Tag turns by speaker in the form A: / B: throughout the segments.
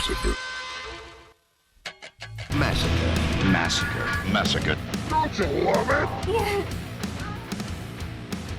A: Massacre. Massacre. Massacre. Massacre. Don't you love it? Yeah.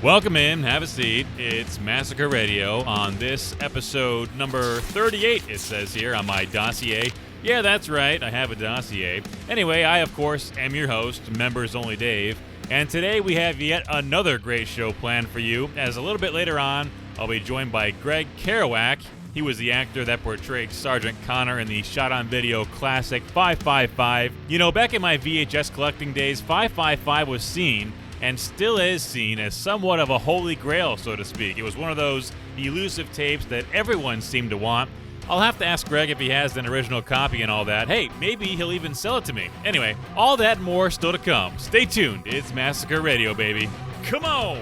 B: Welcome in, have a seat. It's Massacre Radio on this episode number 38, it says here on my dossier. Yeah, that's right, I have a dossier. Anyway, I, of course, am your host, Membersonly Dave, and today we have yet another great show planned for you, as a little bit later on, I'll be joined by Kerouac. He was the actor that portrayed Sergeant Connor in the shot-on-video classic 555. You know, back in my VHS collecting days, 555 was seen and still is seen as somewhat of a holy grail, so to speak. It was one of those elusive tapes that everyone seemed to want. I'll have to ask Greg if he has an original copy and all that. Hey, maybe he'll even sell it to me. Anyway, all that and more still to come. Stay tuned. It's Massacre Radio, baby. Come on!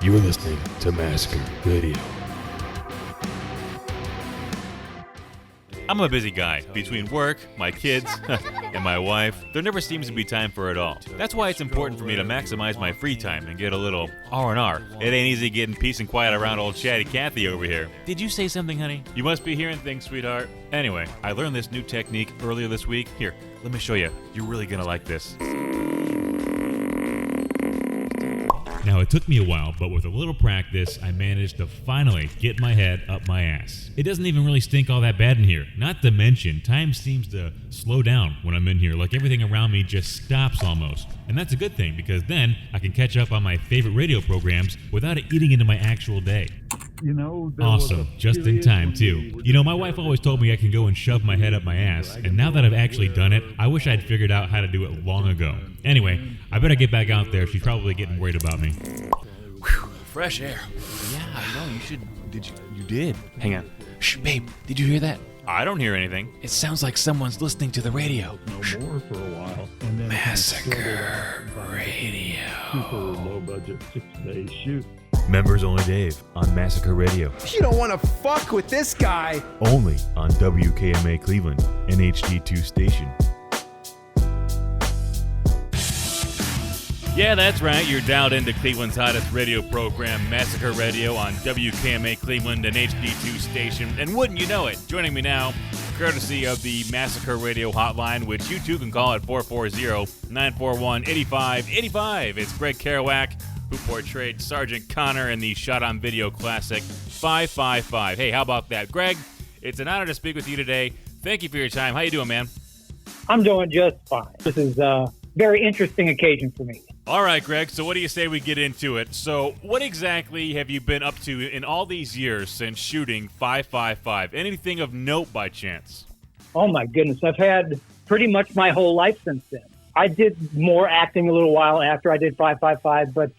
C: You're listening to Massacre Radio.
B: I'm a busy guy. Between work, my kids, and my wife, there never seems to be time for it all. That's why it's important for me to maximize my free time and get a little R&R. It ain't easy getting peace and quiet around old Chatty Cathy over here. Did you say something, honey? You must be hearing things, sweetheart. Anyway, I learned this new technique earlier this week. Here, let me show you. You're really gonna like this. Now, it took me a while, but with a little practice, I managed to finally get my head up my ass. It doesn't even really stink all that bad in here. Not to mention, time seems to slow down when I'm in here, like everything around me just stops almost. And that's a good thing, because then I can catch up on my favorite radio programs without it eating into my actual day.
D: You know,
B: awesome, just in time too. You know, my wife always told me I can go and shove my head up my ass, and now that I've actually done it, I wish I'd figured out how to do it long ago. Anyway, I better get back out there. She's probably getting worried about me.
E: Whew, fresh air. Yeah, I know, you should. You did. Hang on. Shh, babe, did you hear that?
B: I don't hear anything.
E: It sounds like someone's listening to the radio.
D: No more for a while. And then
E: Massacre Radio.
D: Super low budget 6-day shoot.
C: Membersonly Dave on Massacre Radio.
F: You don't want to fuck with this guy.
C: Only on WKMA Cleveland, an HD2 station.
B: Yeah, that's right. You're dialed into Cleveland's hottest radio program, Massacre Radio, on WKMA Cleveland, an HD2 station. And wouldn't you know it, joining me now, courtesy of the Massacre Radio hotline, which you too can call at 440-941-8585. It's Greg Kerouac, who portrayed Sergeant Connor in the shot-on-video classic 555. Hey, how about that? Greg, it's an honor to speak with you today. Thank you for your time. How you doing, man?
G: I'm doing just fine. This is a very interesting occasion for me.
B: All right, Greg, so what do you say we get into it? So what exactly have you been up to in all these years since shooting 555? Anything of note by chance?
G: Oh, my goodness. I've had pretty much my whole life since then. I did more acting a little while after I did 555, but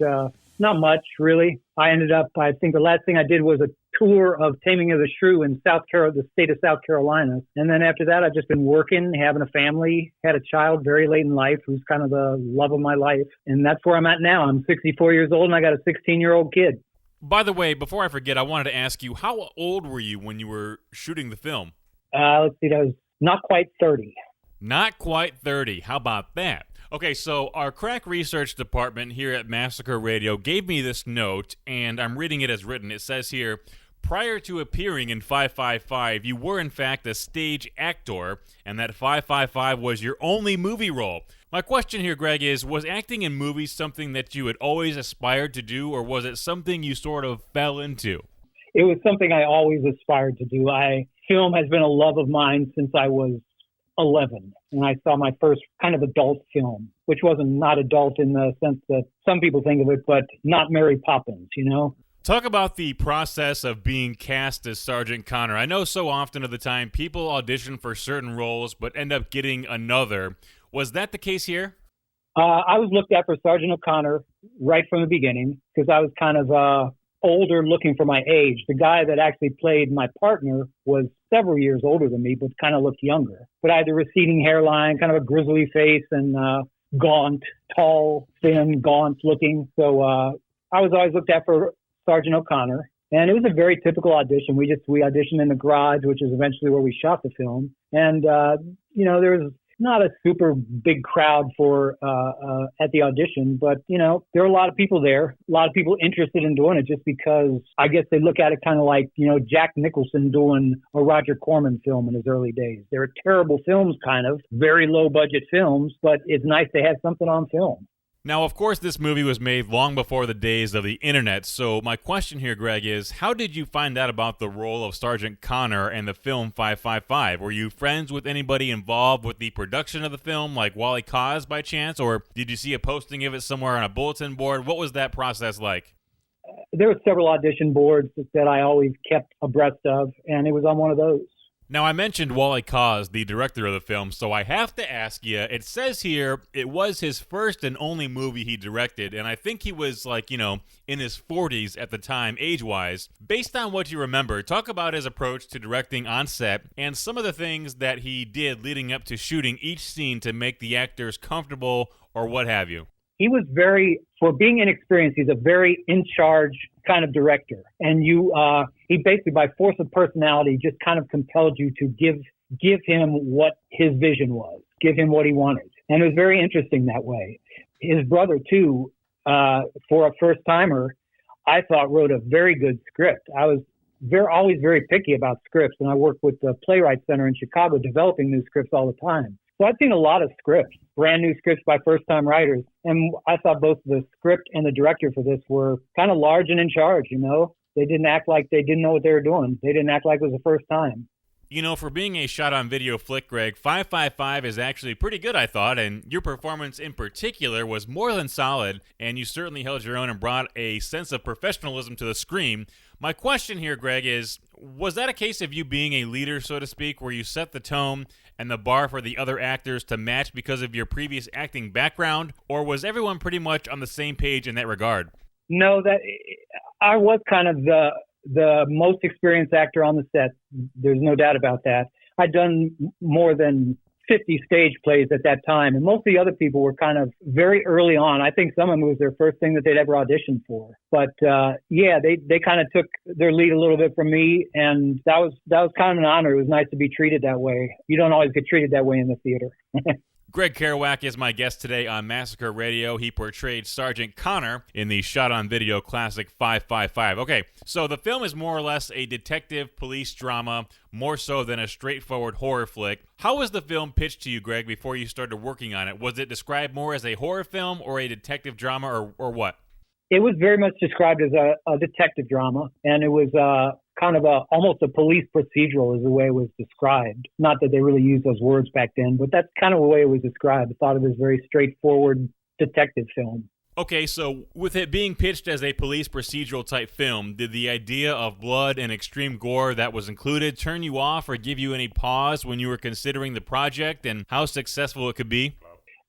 G: not much, really. I think the last thing I did was a tour of Taming of the Shrew in the state of South Carolina. And then after that, I've just been working, having a family, had a child very late in life who's kind of the love of my life. And that's where I'm at now. I'm 64 years old, and I got a 16-year-old kid.
B: By the way, before I forget, I wanted to ask you, how old were you when you were shooting the film?
G: Let's see, that was not quite 30.
B: Not quite 30. How about that? Okay, so our crack research department here at Massacre Radio gave me this note, and I'm reading it as written. It says here, prior to appearing in 555, you were in fact a stage actor, and that 555 was your only movie role. My question here, Greg, is, was acting in movies something that you had always aspired to do, or was it something you sort of fell into?
G: It was something I always aspired to do. Film has been a love of mine since I was 11, and I saw my first kind of adult film, which wasn't not adult in the sense that some people think of it, but not Mary Poppins, you know?
B: Talk about the process of being cast as Sergeant Connor. I know so often of the time people audition for certain roles but end up getting another. Was that the case here?
G: I was looked at for Sergeant O'Connor right from the beginning because I was kind of older looking for my age. The guy that actually played my partner was several years older than me, but kind of looked younger. But I had the receding hairline, kind of a grizzly face, and gaunt, tall, thin, gaunt looking. So I was always looked at for Sergeant O'Connor. And it was a very typical audition. We auditioned in the garage, which is eventually where we shot the film. And, there was not a super big crowd for at the audition, but there are a lot of people there, a lot of people interested in doing it, just because I guess they look at it kind of like Jack Nicholson doing a Roger Corman film in his early days. They're terrible films, kind of very low budget films, but it's nice to have something on film.
B: Now, of course, this movie was made long before the days of the internet, so my question here, Greg, is how did you find out about the role of Sergeant Connor and the film 555? Were you friends with anybody involved with the production of the film, like Wally Koz by chance, or did you see a posting of it somewhere on a bulletin board? What was that process like?
G: There were several audition boards that I always kept abreast of, and it was on one of those.
B: Now, I mentioned Wally Koz, the director of the film, so I have to ask you, it says here it was his first and only movie he directed, and I think he was in his 40s at the time, age-wise. Based on what you remember, talk about his approach to directing on set and some of the things that he did leading up to shooting each scene to make the actors comfortable or what have you.
G: He was for being inexperienced, he's a very in-charge kind of director. And he basically, by force of personality, just kind of compelled you to give him what his vision was, give him what he wanted. And it was very interesting that way. His brother, too, for a first-timer, I thought wrote a very good script. I was always very picky about scripts, and I worked with the Playwright Center in Chicago developing new scripts all the time. So I've seen a lot of scripts, brand new scripts by first-time writers, and I thought both the script and the director for this were kind of large and in charge, They didn't act like they didn't know what they were doing. They didn't act like it was the first time.
B: For being a shot-on-video flick, Greg, 555 is actually pretty good, I thought, and your performance in particular was more than solid, and you certainly held your own and brought a sense of professionalism to the screen. My question here, Greg, is, was that a case of you being a leader, so to speak, where you set the tone and the bar for the other actors to match because of your previous acting background, or was everyone pretty much on the same page in that regard?
G: No, that I was kind of the most experienced actor on the set. There's no doubt about that. I'd done more than 50 stage plays at that time, and most of the other people were kind of very early on. I think some of them was their first thing that they'd ever auditioned for. But they kind of took their lead a little bit from me, and that was kind of an honor. It was nice to be treated that way. You don't always get treated that way in the theater.
B: Greg Kerouac is my guest today on Massacre Radio. He portrayed Sergeant Connor in the shot-on-video classic 555. Okay, so the film is more or less a detective police drama, more so than a straightforward horror flick. How was the film pitched to you, Greg, before you started working on it? Was it described more as a horror film or a detective drama or what?
G: It was very much described as a detective drama, and it was kind of almost a police procedural is the way it was described. Not that they really used those words back then, but that's kind of the way it was described. I thought it was a very straightforward detective film.
B: Okay, so with it being pitched as a police procedural type film, did the idea of blood and extreme gore that was included turn you off or give you any pause when you were considering the project and how successful it could be?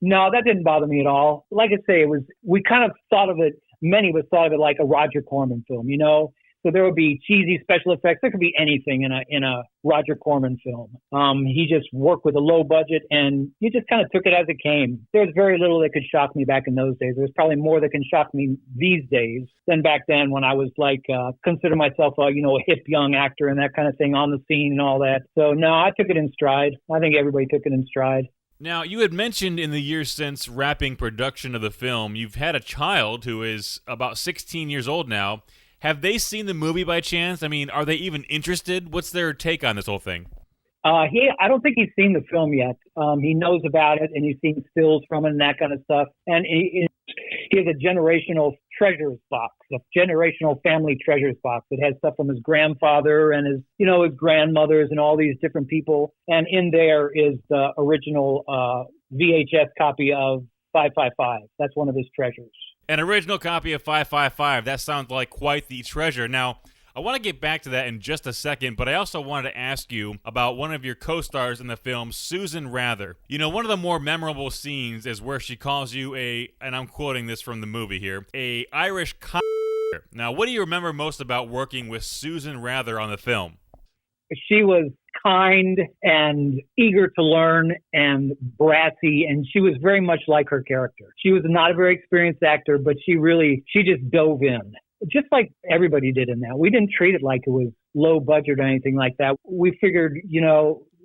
G: No, that didn't bother me at all. Like I say, we kind of thought of it, many of us thought of it like a Roger Corman film, So there would be cheesy special effects. There could be anything in a Roger Corman film. He just worked with a low budget, and you just kind of took it as it came. There was very little that could shock me back in those days. There's probably more that can shock me these days than back then when I was consider myself a hip young actor and that kind of thing on the scene and all that. So no, I took it in stride. I think everybody took it in stride.
B: Now, you had mentioned in the years since wrapping production of the film, you've had a child who is about 16 years old now. Have they seen the movie by chance? I mean, are they even interested? What's their take on this whole thing?
G: I don't think he's seen the film yet. He knows about it, and he's seen stills from it and that kind of stuff. And he has a generational treasures box, a generational family treasures box that has stuff from his grandfather and his grandmothers and all these different people. And in there is the original VHS copy of 555. That's one of his treasures.
B: An original copy of 555. That sounds like quite the treasure. Now, I want to get back to that in just a second, but I also wanted to ask you about one of your co-stars in the film, Susan Rather. One of the more memorable scenes is where she calls you and I'm quoting this from the movie here, a Irish c***er. Now, what do you remember most about working with Susan Rather on the film?
G: She was kind and eager to learn and brassy, and she was very much like her character. She was not a very experienced actor, but she just dove in, just like everybody did in that. We didn't treat it like it was low budget or anything like that. We figured,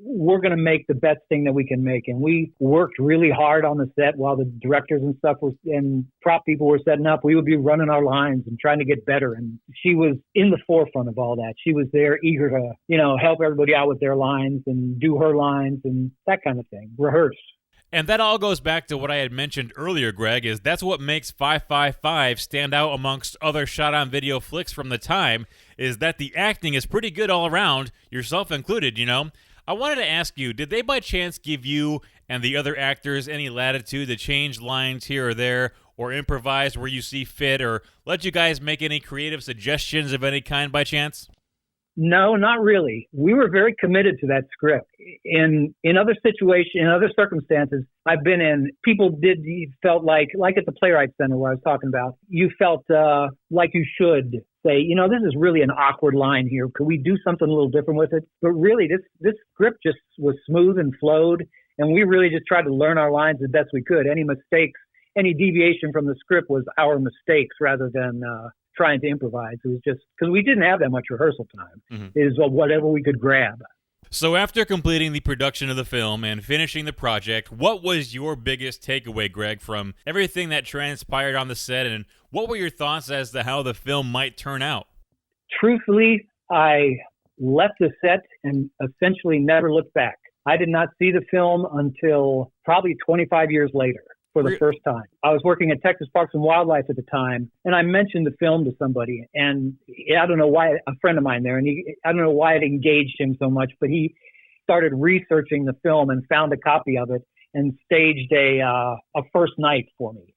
G: we're going to make the best thing that we can make. And we worked really hard on the set while the directors and stuff and prop people were setting up. We would be running our lines and trying to get better. And she was in the forefront of all that. She was there eager to, help everybody out with their lines and do her lines and that kind of thing, rehearse.
B: And that all goes back to what I had mentioned earlier, Greg, is that's what makes 555 stand out amongst other shot-on-video flicks from the time, is that the acting is pretty good all around, yourself included, I wanted to ask you, did they by chance give you and the other actors any latitude to change lines here or there, or improvise where you see fit, or let you guys make any creative suggestions of any kind by chance?
G: No, not really. We were very committed to that script. In other situations, in other circumstances I've been in, felt like at the Playwright Center where I was talking about, you felt like you should say, this is really an awkward line here. Could we do something a little different with it? But really, this script just was smooth and flowed, and we really just tried to learn our lines the best we could. Any mistakes, any deviation from the script was our mistakes rather than trying to improvise. It was just because we didn't have that much rehearsal time. Mm-hmm. It was whatever we could grab.
B: So after completing the production of the film and finishing the project, what was your biggest takeaway, Greg, from everything that transpired on the set, and what were your thoughts as to how the film might turn out?
G: Truthfully, I left the set and essentially never looked back. I did not see the film until probably 25 years later. For the first time. I was working at Texas Parks and Wildlife at the time, and I mentioned the film to somebody, and I don't know why, a friend of mine there, and I don't know why it engaged him so much, but he started researching the film and found a copy of it and staged a first night for me,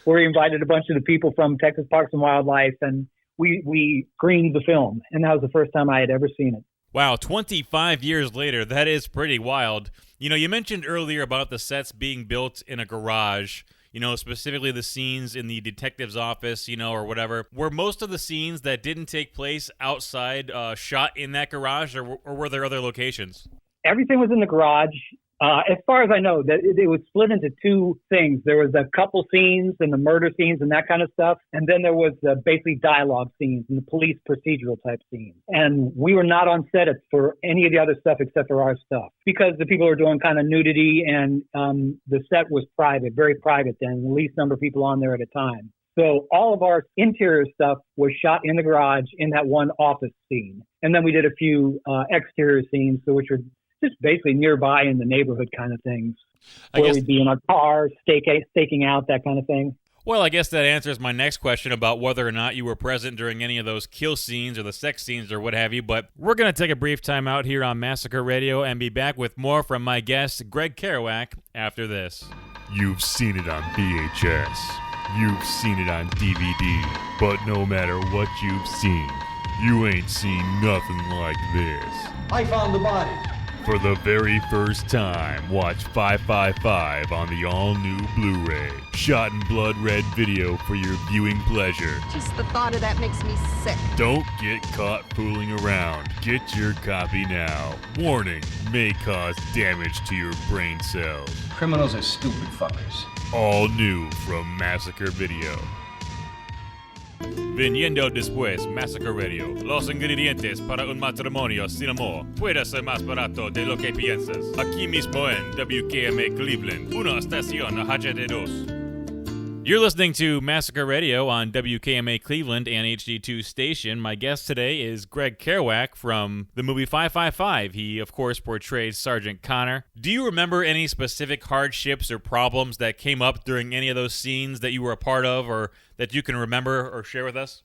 G: where he invited a bunch of the people from Texas Parks and Wildlife, and we screened the film, and that was the first time I had ever seen it.
B: Wow, 25 years later, that is pretty wild. You mentioned earlier about the sets being built in a garage, specifically the scenes in the detective's office, or whatever. Were most of the scenes that didn't take place outside shot in that garage, or were there other locations?
G: Everything was in the garage. As far as I know, that it was split into two things. There was the couple scenes and the murder scenes and that kind of stuff. And then there was basically dialogue scenes and the police procedural type scenes. And we were not on set for any of the other stuff except for our stuff because the people were doing kind of nudity and the set was private, very private then, the least number of people on there at a time. So all of our interior stuff was shot in the garage in that one office scene. And then we did a few exterior scenes, which were just basically nearby in the neighborhood kind of things, where we'd be in our car, staking out, that kind of thing.
B: Well, I guess that answers my next question about whether or not you were present during any of those kill scenes or the sex scenes or what have you, but we're going to take a brief time out here on Massacre Radio and be back with more from my guest, Greg Kerouac, after this.
C: You've seen it on VHS. You've seen it on DVD. But no matter what you've seen, you ain't seen nothing like this.
H: I found the body.
C: For the very first time, watch 555 on the all-new Blu-ray. Shot in blood red video for your viewing pleasure.
I: Just the thought of that makes me sick.
C: Don't get caught fooling around. Get your copy now. Warning, may cause damage to your brain cells.
H: Criminals are stupid fuckers.
C: All new from Massacre Video.
B: Viniendo después, Massacre Radio. Los ingredientes para un matrimonio sin amor puede ser más barato de lo que piensas. Aquí mismo en WKMA Cleveland, una estación HD2. You're listening to Massacre Radio on WKMA Cleveland and HD2 station. My guest today is Greg Kerouac from the movie 555. He, of course, portrays Sergeant Connor. Do you remember any specific hardships or problems that came up during any of those scenes that you were a part of or that you can remember or share with us?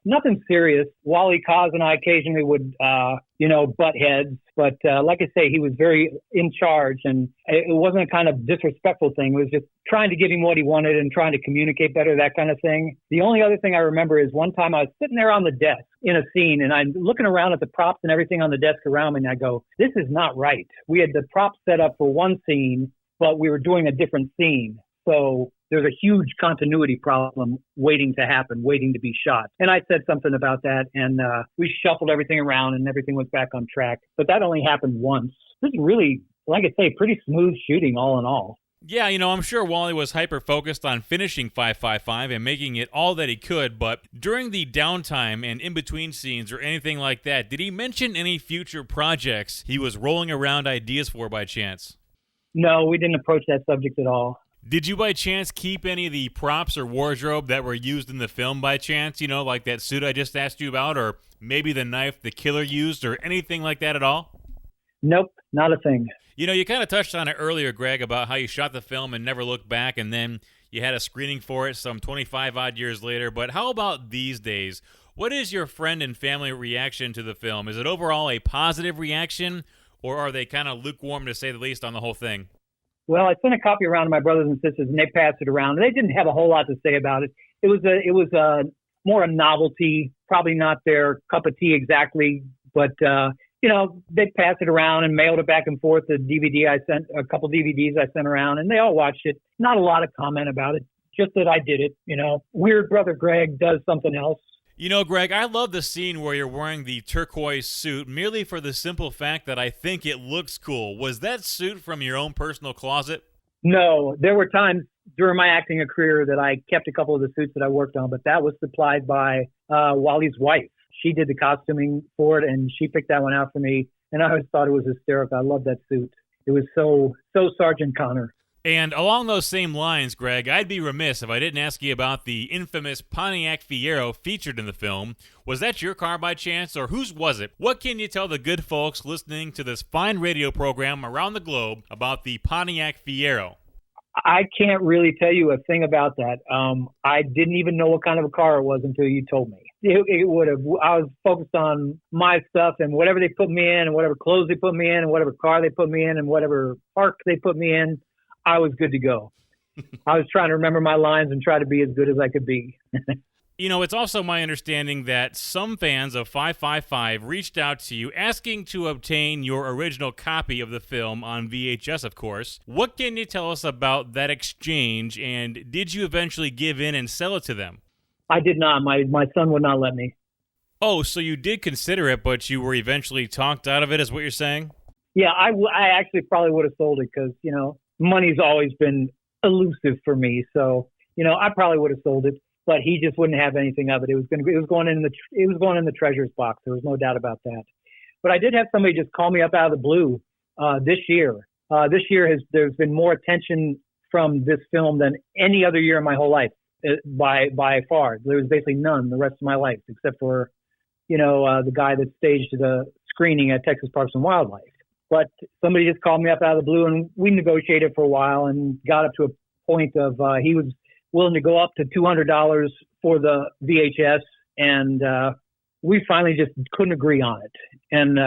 G: Nothing serious. Wally Koz and I occasionally would, butt heads. But like I say, he was very in charge, and it wasn't a kind of disrespectful thing. It was just trying to give him what he wanted and trying to communicate better, that kind of thing. The only other thing I remember is one time I was sitting there on the desk in a scene, and I'm looking around at the props and everything on the desk around me, and I go, this is not right. We had the props set up for one scene, but we were doing a different scene. So there's a huge continuity problem waiting to happen, waiting to be shot. And I said something about that, and we shuffled everything around, and everything was back on track. But that only happened once. This is really, like I say, pretty smooth shooting all in all.
B: Yeah, I'm sure Wally was hyper-focused on finishing 555 and making it all that he could, but during the downtime and in-between scenes or anything like that, did he mention any future projects he was rolling around ideas for by chance?
G: No, we didn't approach that subject at all.
B: Did you by chance keep any of the props or wardrobe that were used in the film by chance? Like that suit I just asked you about, or maybe the knife the killer used, or anything like that at all?
G: Nope, not a thing.
B: You kind of touched on it earlier, Greg, about how you shot the film and never looked back, and then you had a screening for it some 25-odd years later. But how about these days? What is your friend and family reaction to the film? Is it overall a positive reaction, or are they kind of lukewarm, to say the least, on the whole thing?
G: Well, I sent a copy around to my brothers and sisters, and they passed it around. They didn't have a whole lot to say about it. It was more a novelty, probably not their cup of tea exactly, but they passed it around and mailed it back and forth. A couple DVDs I sent around, and they all watched it. Not a lot of comment about it, just that I did it. Weird brother Greg does something else.
B: Greg, I love the scene where you're wearing the turquoise suit merely for the simple fact that I think it looks cool. Was that suit from your own personal closet?
G: No, there were times during my acting career that I kept a couple of the suits that I worked on, but that was supplied by Wally's wife. She did the costuming for it, and she picked that one out for me, and I always thought it was hysterical. I love that suit. It was so Sergeant Connor.
B: And along those same lines, Greg, I'd be remiss if I didn't ask you about the infamous Pontiac Fiero featured in the film. Was that your car by chance, or whose was it? What can you tell the good folks listening to this fine radio program around the globe about the Pontiac Fiero?
G: I can't really tell you a thing about that. I didn't even know what kind of a car it was until you told me. It would have. I was focused on my stuff and whatever they put me in, and whatever clothes they put me in, and whatever car they put me in, and whatever park they put me in. I was good to go. I was trying to remember my lines and try to be as good as I could be.
B: It's also my understanding that some fans of 555 reached out to you asking to obtain your original copy of the film on VHS, of course. What can you tell us about that exchange, and did you eventually give in and sell it to them?
G: I did not. My son would not let me.
B: Oh, so you did consider it, but you were eventually talked out of it, is what you're saying?
G: Yeah, I actually probably would have sold it because, money's always been elusive for me. So, I probably would have sold it, but he just wouldn't have anything of it. It was going in the treasurer's box. There was no doubt about that. But I did have somebody just call me up out of the blue this year. This year there's been more attention from this film than any other year in my whole life by far. There was basically none the rest of my life except for, the guy that staged the screening at Texas Parks and Wildlife. But somebody just called me up out of the blue, and we negotiated for a while and got up to a point of he was willing to go up to $200 for the VHS, and we finally just couldn't agree on it. And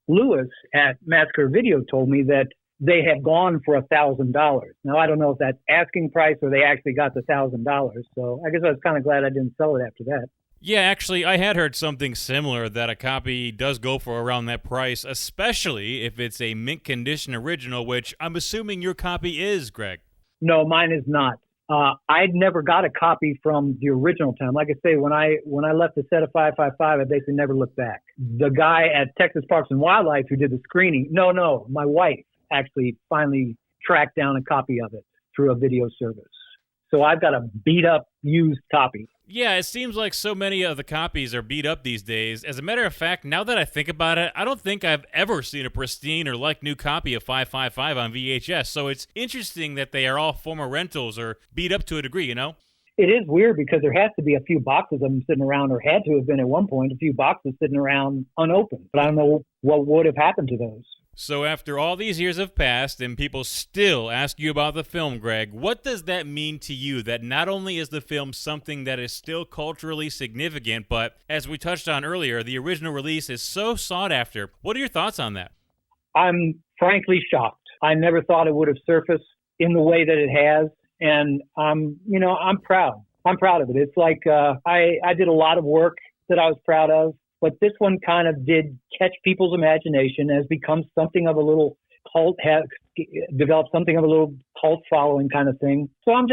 G: Lewis at Massacre Video told me that they had gone for $1,000. Now, I don't know if that's asking price or they actually got the $1,000. So I guess I was kind of glad I didn't sell it after that.
B: Yeah, actually, I had heard something similar, that a copy does go for around that price, especially if it's a mint condition original, which I'm assuming your copy is, Greg.
G: No, mine is not. I'd never got a copy from the original time. Like I say, when I left the set of 555, I basically never looked back. The guy at Texas Parks and Wildlife who did the screening, my wife actually finally tracked down a copy of it through a video service. So I've got a beat-up, used copy.
B: Yeah, it seems like so many of the copies are beat up these days. As a matter of fact, now that I think about it, I don't think I've ever seen a pristine or like-new copy of 555 on VHS. So it's interesting that they are all former rentals or beat up to a degree,
G: It is weird because there has to be a few boxes of them sitting around, or had to have been at one point, a few boxes sitting around unopened. But I don't know what would have happened to those.
B: So after all these years have passed and people still ask you about the film, Greg, what does that mean to you, that not only is the film something that is still culturally significant, but as we touched on earlier, the original release is so sought after? What are your thoughts on that? I'm
G: frankly shocked. I never thought it would have surfaced in the way that it has. And I'm proud. I'm proud of it. It's like I did a lot of work that I was proud of. But this one kind of did catch people's imagination, has become something of a little cult, has developed something of a little cult following kind of thing. So I'm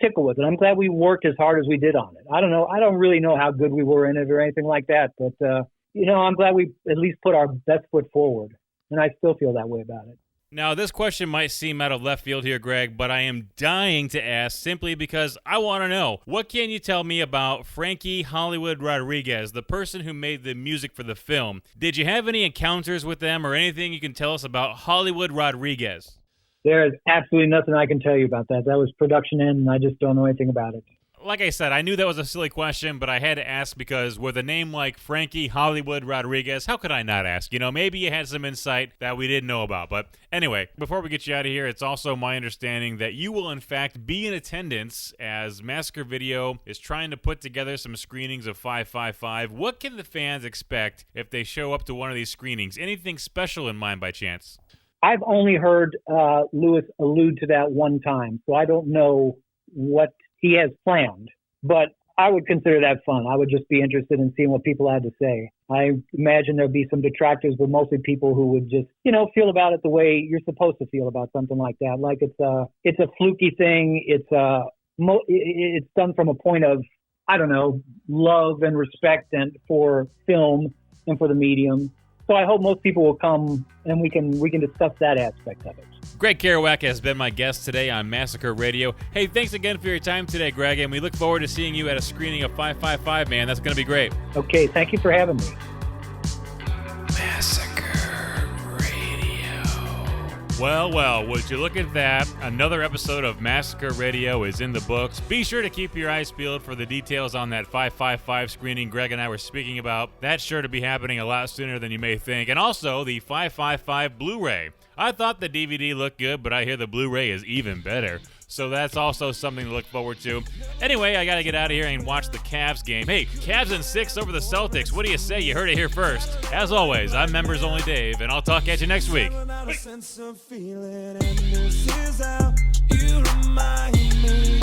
G: tickled with it. I'm glad we worked as hard as we did on it. I don't know. I don't really know how good we were in it or anything like that. But, I'm glad we at least put our best foot forward. And I still feel that way about it.
B: Now, this question might seem out of left field here, Greg, but I am dying to ask simply because I want to know. What can you tell me about Frankie Hollywood Rodriguez, the person who made the music for the film? Did you have any encounters with them or anything you can tell us about Hollywood Rodriguez?
G: There is absolutely nothing I can tell you about that. That was production end, and I just don't know anything about it.
B: Like I said, I knew that was a silly question, but I had to ask because with a name like Frankie Hollywood Rodriguez, how could I not ask? You know, maybe you had some insight that we didn't know about. But anyway, before we get you out of here, it's also my understanding that you will in fact be in attendance as Massacre Video is trying to put together some screenings of 555. What can the fans expect if they show up to one of these screenings? Anything special in mind by chance?
G: I've only heard Lewis allude to that one time, so I don't know what he has planned, but I would consider that fun. I would just be interested in seeing what people had to say. I imagine there'd be some detractors, but mostly people who would just, feel about it the way you're supposed to feel about something like that. Like it's a fluky thing. It's done from a point of, love and respect and for film and for the medium. So I hope most people will come and we can discuss that aspect of it.
B: Greg Kerouac has been my guest today on Massacre Radio. Hey, thanks again for your time today, Greg, and we look forward to seeing you at a screening of 555, man. That's going to be great.
G: Okay, thank you for having me.
B: Massacre Radio. Well, would you look at that? Another episode of Massacre Radio is in the books. Be sure to keep your eyes peeled for the details on that 555 screening Greg and I were speaking about. That's sure to be happening a lot sooner than you may think. And also the 555 Blu-ray. I thought the DVD looked good, but I hear the Blu-ray is even better. So that's also something to look forward to. Anyway, I got to get out of here and watch the Cavs game. Hey, Cavs in 6 over the Celtics. What do you say? You heard it here first. As always, I'm Membersonly Dave, and I'll talk at you next week.
J: This is how you remind me.